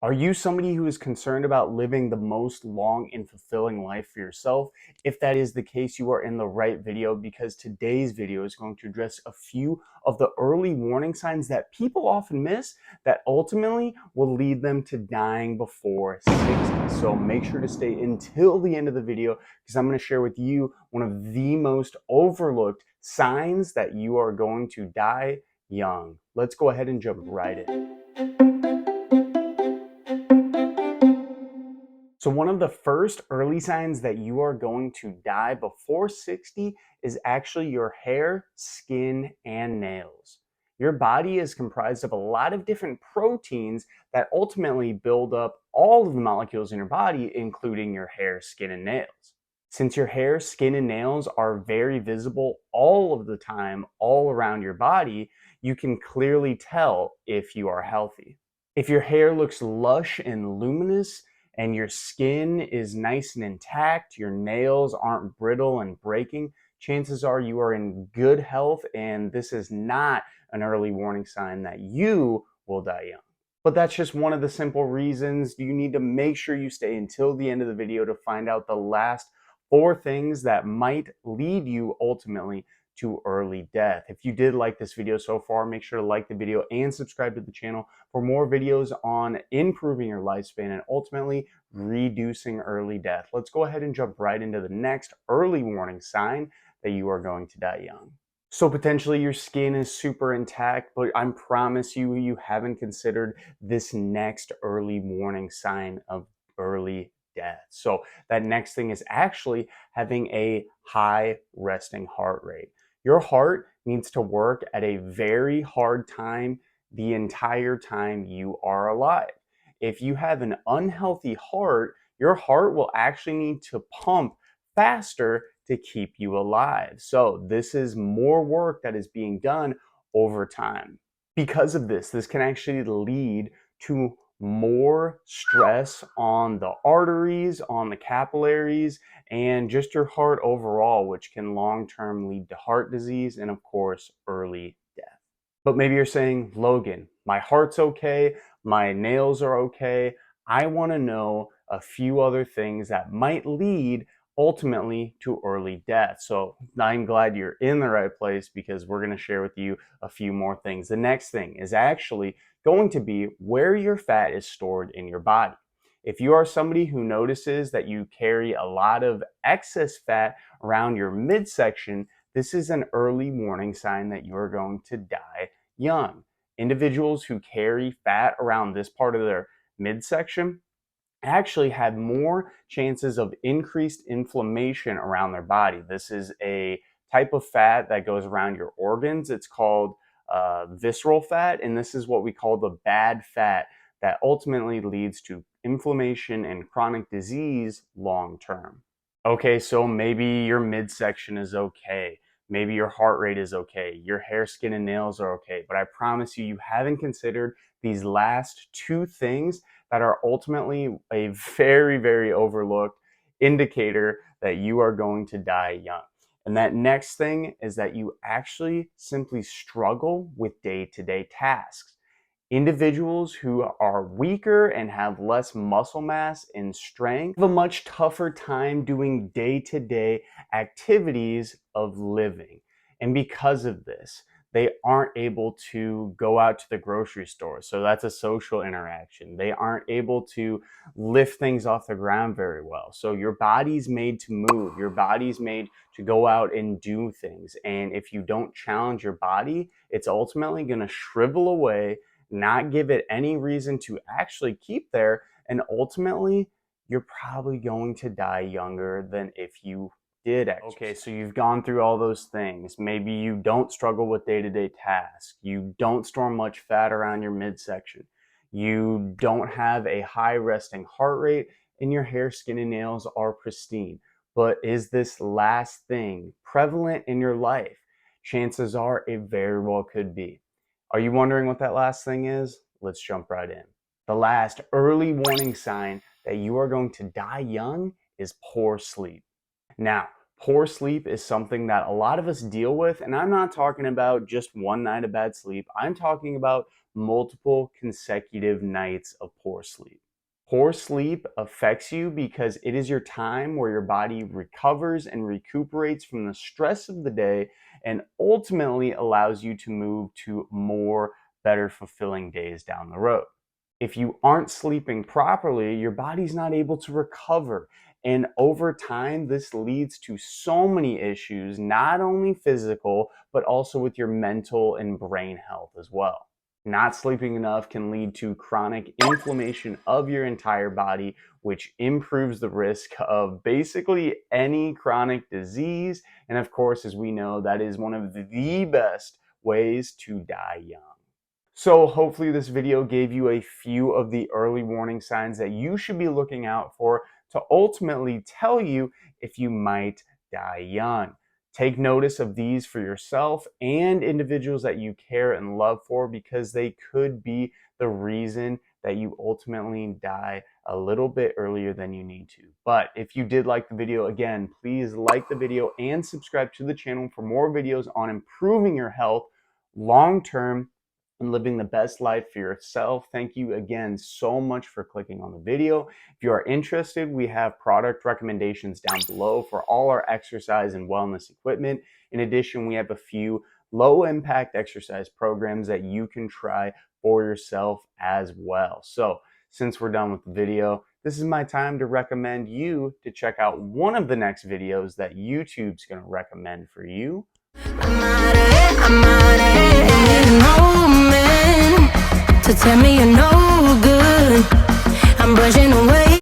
Are you somebody who is concerned about living the most long and fulfilling life for yourself? If that is the case, you are in the right video because today's video is going to address a few of the early warning signs that people often miss that ultimately will lead them to dying before 60. So make sure to stay until the end of the video because I'm going to share with you one of the most overlooked signs that you are going to die young. Let's go ahead and jump right in. So one of the first early signs that you are going to die before 60 is actually your hair, skin, and nails. Your body is comprised of a lot of different proteins that ultimately build up all of the molecules in your body, including your hair, skin, and nails. Since your hair, skin, and nails are very visible all of the time, all around your body, you can clearly tell if you are healthy. If your hair looks lush and luminous, and your skin is nice and intact, your nails aren't brittle and breaking, chances are you are in good health and this is not an early warning sign that you will die young. But that's just one of the simple reasons you need to make sure you stay until the end of the video to find out the last 4 things that might lead you ultimately to early death. If you did like this video so far, make sure to like the video and subscribe to the channel for more videos on improving your lifespan and ultimately reducing early death. Let's go ahead and jump right into the next early warning sign that you are going to die young. So potentially your skin is super intact, but I promise you, you haven't considered this next early warning sign of early death. So that next thing is actually having a high resting heart rate. Your heart needs to work at a very hard time the entire time you are alive. If you have an unhealthy heart, your heart will actually need to pump faster to keep you alive. So this is more work that is being done over time. Because of this, this can actually lead to more stress on the arteries, on the capillaries, and just your heart overall, which can long-term lead to heart disease and, of course, early death. But maybe you're saying, Logan, my heart's okay, my nails are okay. I want to know a few other things that might lead ultimately to early death. So I'm glad you're in the right place because we're going to share with you a few more things. The next thing is actually going to be where your fat is stored in your body. If you are somebody who notices that you carry a lot of excess fat around your midsection, this is an early warning sign that you're going to die young. Individuals who carry fat around this part of their midsection actually have more chances of increased inflammation around their body. This is a type of fat that goes around your organs. It's called visceral fat, and this is what we call the bad fat that ultimately leads to inflammation and chronic disease long term. Okay, so maybe your midsection is okay. Maybe your heart rate is okay. Your hair, skin, and nails are okay. But I promise you, you haven't considered these last 2 things that are ultimately a very, very overlooked indicator that you are going to die young. And that next thing is that you actually simply struggle with day-to-day tasks. Individuals who are weaker and have less muscle mass and strength have a much tougher time doing day-to-day activities of living. And because of this, they aren't able to go out to the grocery store. So that's a social interaction. They aren't able to lift things off the ground very well. So your body's made to move. Your body's made to go out and do things. And if you don't challenge your body, it's ultimately going to shrivel away, not give it any reason to actually keep there, and ultimately you're probably going to die younger than if you did exercise. Okay, so you've gone through all those things. Maybe you don't struggle with day-to-day tasks. You don't store much fat around your midsection. You don't have a high resting heart rate, and your hair, skin, and nails are pristine. But is this last thing prevalent in your life? Chances are it very well could be. Are you wondering what that last thing is? Let's jump right in. The last early warning sign that you are going to die young is poor sleep. Now, Poor sleep is something that a lot of us deal with, and I'm not talking about just one night of bad sleep. I'm talking about multiple consecutive nights of poor sleep. Poor sleep affects you because it is your time where your body recovers and recuperates from the stress of the day and ultimately allows you to move to more better fulfilling days down the road. If you aren't sleeping properly, your body's not able to recover. And over time, this leads to so many issues, not only physical, but also with your mental and brain health as well. Not sleeping enough can lead to chronic inflammation of your entire body, which improves the risk of basically any chronic disease. And of course, as we know, that is one of the best ways to die young. So hopefully this video gave you a few of the early warning signs that you should be looking out for to ultimately tell you if you might die young. Take notice of these for yourself and individuals that you care and love for, because they could be the reason that you ultimately die a little bit earlier than you need to. But if you did like the video, again, please like the video and subscribe to the channel for more videos on improving your health long term and living the best life for yourself. Thank you again so much for clicking on the video. If you are interested, we have product recommendations down below for all our exercise and wellness equipment. In addition, we have a few low impact exercise programs that you can try for yourself as well. So since we're done with the video, this is my time to recommend you to check out one of the next videos that YouTube's going to recommend for you. I'm to tell me you're no good. I'm brushing away.